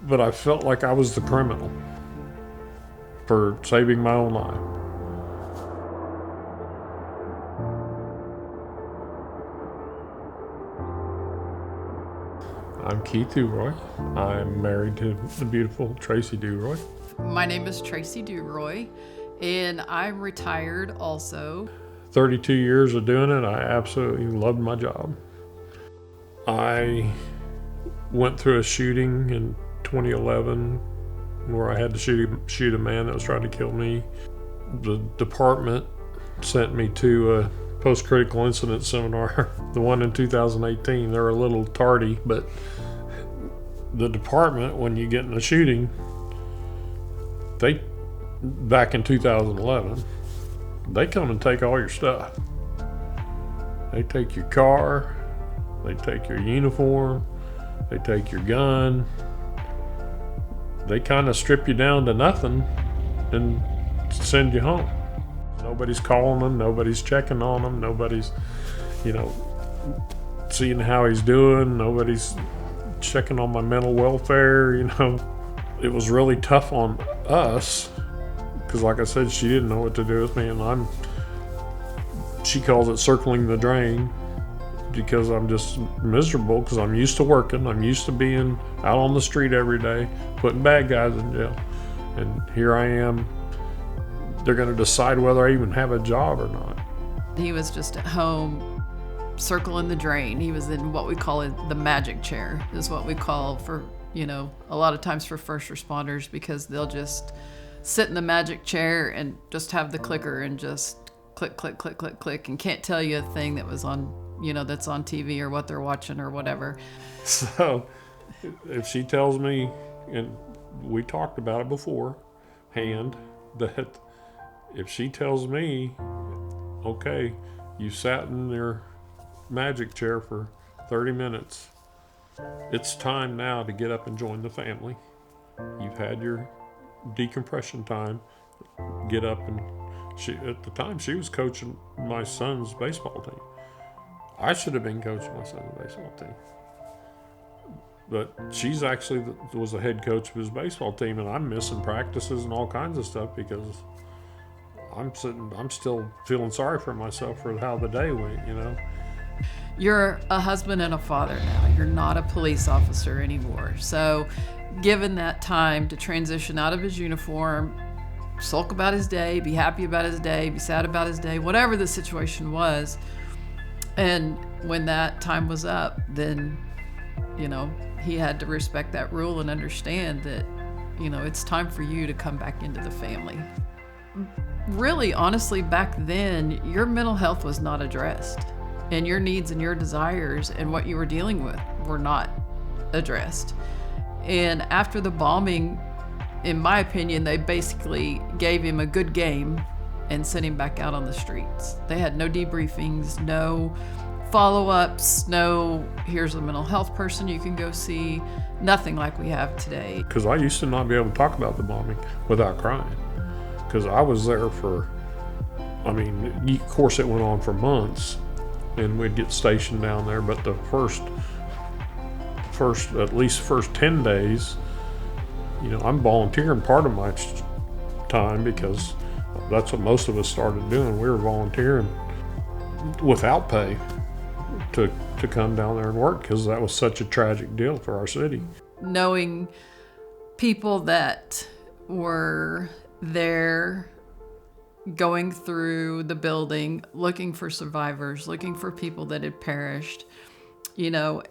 but I felt like I was the criminal for saving my own life. I'm Keith Duroy. I'm married to the beautiful Tracy Duroy. My name is Tracy Duroy, and I'm retired also. 32 years of doing it. I absolutely loved my job. I went through a shooting in 2011 where I had to shoot a man that was trying to kill me. The department sent me to a post-critical incident seminar, the one in 2018. They were a little tardy, but the department, when you get in a shooting, back in 2011, they come and take all your stuff. They take your car, they take your uniform, they take your gun. They kind of strip you down to nothing and send you home. Nobody's calling them, nobody's checking on them, nobody's, seeing how he's doing, nobody's checking on my mental welfare, It was really tough on us because, like I said, she didn't know what to do with me, and she calls it circling the drain because I'm just miserable because I'm used to working. I'm used to being out on the street every day, putting bad guys in jail. And here I am. They're going to decide whether I even have a job or not. He was just at home circling the drain. He was in what we call the magic chair, is what we call for, a lot of times for first responders, because they'll just sit in the magic chair and just have the clicker and just click, click, click, click, click, and can't tell you a thing that was on, that's on TV or what they're watching or whatever. So if she tells me, and we talked about it beforehand, that if she tells me, okay, you sat in your magic chair for 30 minutes, it's time now to get up and join the family. You've had your decompression time. Get up. And at the time, she was coaching my son's baseball team. I should have been coaching my son's baseball team. But she's actually was the head coach of his baseball team, and I'm missing practices and all kinds of stuff because I'm still feeling sorry for myself for how the day went, You're a husband and a father now. You're not a police officer anymore. So given that time to transition out of his uniform, sulk about his day, be happy about his day, be sad about his day, whatever the situation was. And when that time was up, then, he had to respect that rule and understand that, it's time for you to come back into the family. Really, honestly, back then, your mental health was not addressed, and your needs and your desires and what you were dealing with were not addressed. And after the bombing, in my opinion, they basically gave him a good game and sent him back out on the streets. They had no debriefings, no follow-ups, no, here's a mental health person you can go see, nothing like we have today. Because I used to not be able to talk about the bombing without crying. Because I was there of course it went on for months, and we'd get stationed down there, but the first 10 days, I'm volunteering part of my time because that's what most of us started doing. We were volunteering without pay to come down there and work because that was such a tragic deal for our city. Knowing people that were there going through the building, looking for survivors, looking for people that had perished,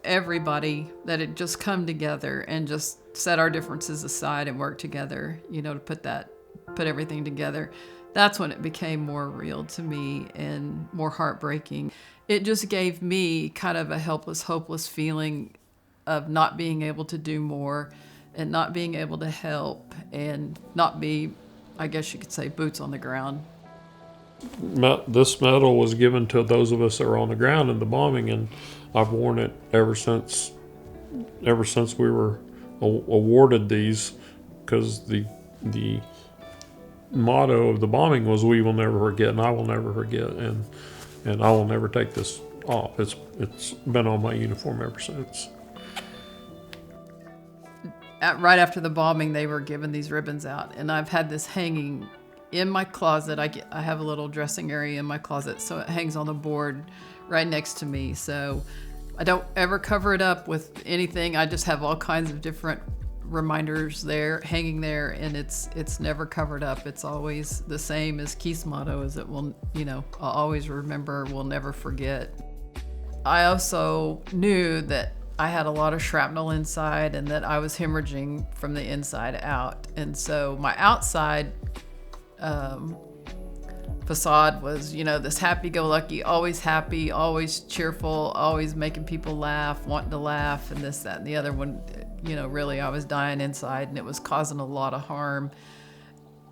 everybody that had just come together and just set our differences aside and work together, to put everything together. That's when it became more real to me and more heartbreaking. It just gave me kind of a helpless, hopeless feeling of not being able to do more and not being able to help and not be, I guess you could say, boots on the ground. This medal was given to those of us that were on the ground in the bombing, and I've worn it ever since we were awarded these, because the motto of the bombing was "We will never forget," and I will never forget, and I will never take this off. It's been on my uniform ever since. right after the bombing, they were giving these ribbons out, and I've had this hanging in my closet. I have a little dressing area in my closet, so it hangs on the board right next to me. So I don't ever cover it up with anything. I just have all kinds of different reminders there, hanging there, and it's never covered up. It's always the same as Keith's motto, is it will, I'll always remember, we'll never forget. I also knew that I had a lot of shrapnel inside and that I was hemorrhaging from the inside out. And so my outside facade was, this happy-go-lucky, always happy, always cheerful, always making people laugh, wanting to laugh, and this, that, and the other one. Really, I was dying inside, and it was causing a lot of harm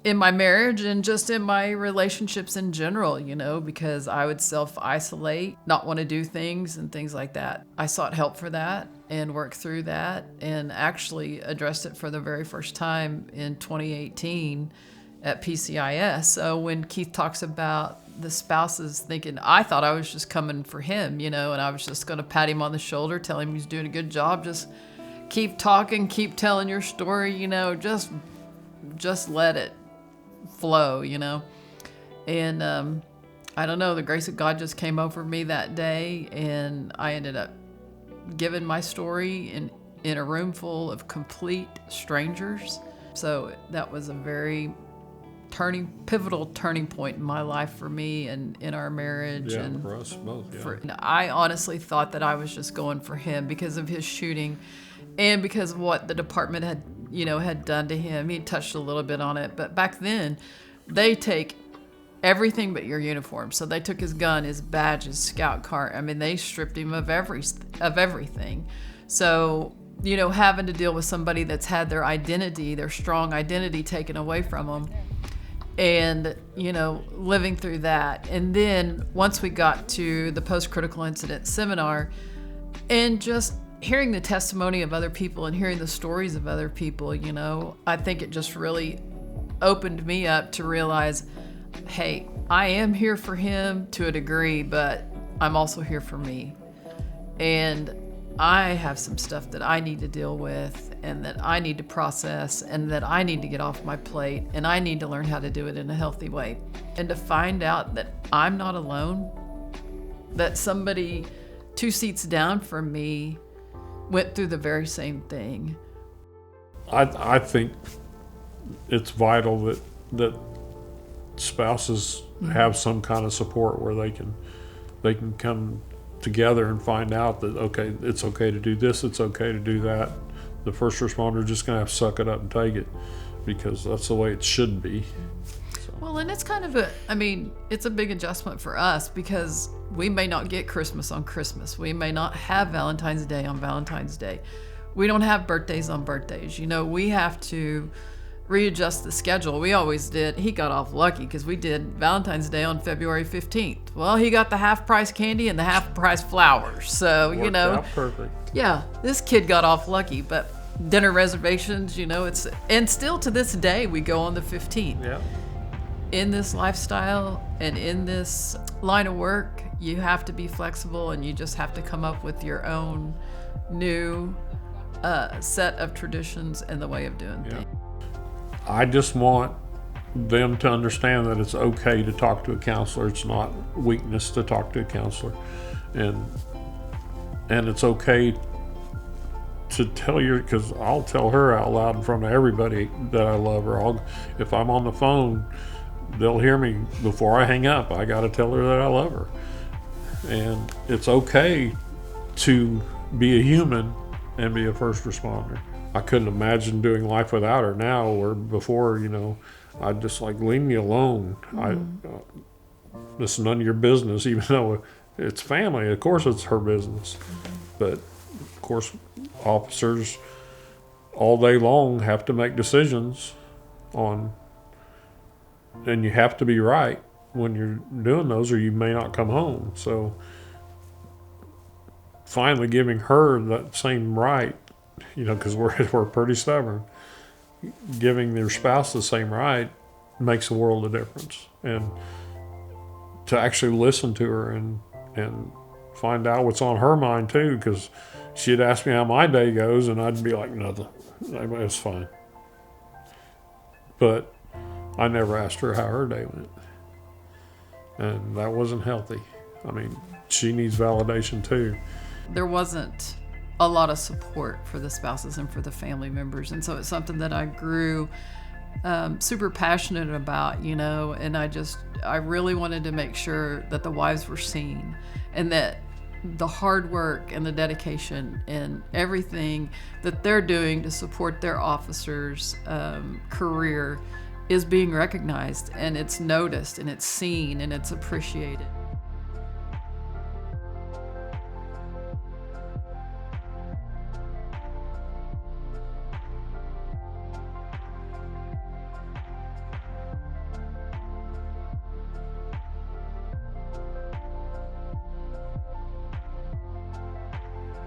in my marriage and just in my relationships in general, because I would self-isolate, not want to do things and things like that. I sought help for that and worked through that and actually addressed it for the very first time in 2018 at PCIS. So when Keith talks about the spouses thinking, I thought I was just coming for him, and I was just going to pat him on the shoulder, tell him he's doing a good job, just keep talking, keep telling your story, just let it flow, And I don't know, the grace of God just came over me that day, and I ended up giving my story in a room full of complete strangers. So that was a very pivotal turning point in my life for me and in our marriage. Yeah, and for us both. Yeah. and I honestly thought that I was just going for him because of his shooting and because of what the department had done to him. He touched a little bit on it, but back then they take everything but your uniform. So they took his gun, his badge, his scout card. I mean, they stripped him of everything. So, having to deal with somebody that's had their identity, their strong identity, taken away from them, and living through that. And then once we got to the post-critical incident seminar and just hearing the testimony of other people and hearing the stories of other people, I think it just really opened me up to realize, hey, I am here for him to a degree, but I'm also here for me. And I have some stuff that I need to deal with and that I need to process and that I need to get off my plate, and I need to learn how to do it in a healthy way. And to find out that I'm not alone, that somebody 2 seats down from me went through the very same thing. I think it's vital that spouses have some kind of support where they can come together and find out that, okay, it's okay to do this, it's okay to do that. The first responder just gonna have to suck it up and take it, because that's the way it should be. So. Well, and it's kind of it's a big adjustment for us because we may not get Christmas on Christmas. We may not have Valentine's Day on Valentine's Day. We don't have birthdays on birthdays. We have to readjust the schedule. We always did. He got off lucky because we did Valentine's Day on February 15th. Well, he got the half-price candy and the half-price flowers. So, Worked out perfect. Yeah, this kid got off lucky. But dinner reservations, and still to this day, we go on the 15th. Yeah. In this lifestyle and in this line of work, you have to be flexible, and you just have to come up with your own new set of traditions and the way of doing things. I just want them to understand that it's okay to talk to a counselor. It's not weakness to talk to a counselor, and it's okay to tell because I'll tell her out loud in front of everybody that I love her. If I'm on the phone, they'll hear me before I hang up. I got to tell her that I love her, and it's okay to be a human and be a first responder. I couldn't imagine doing life without her now, or before, I'd just leave me alone. This is none of your business, even though it's family. Of course it's her business. But of course, officers all day long have to make decisions and you have to be right when you're doing those, or you may not come home. So finally giving her that same right, because we're pretty stubborn, giving their spouse the same right makes a world of difference. And to actually listen to her and find out what's on her mind too, because she'd ask me how my day goes and I'd be like, nothing. it was fine. But I never asked her how her day went. And that wasn't healthy. I mean, she needs validation too. There wasn't a lot of support for the spouses and for the family members. And so it's something that I grew super passionate about, you know, and I really wanted to make sure that the wives were seen and that the hard work and the dedication and everything that they're doing to support their officers' career is being recognized, and it's noticed and it's seen and it's appreciated.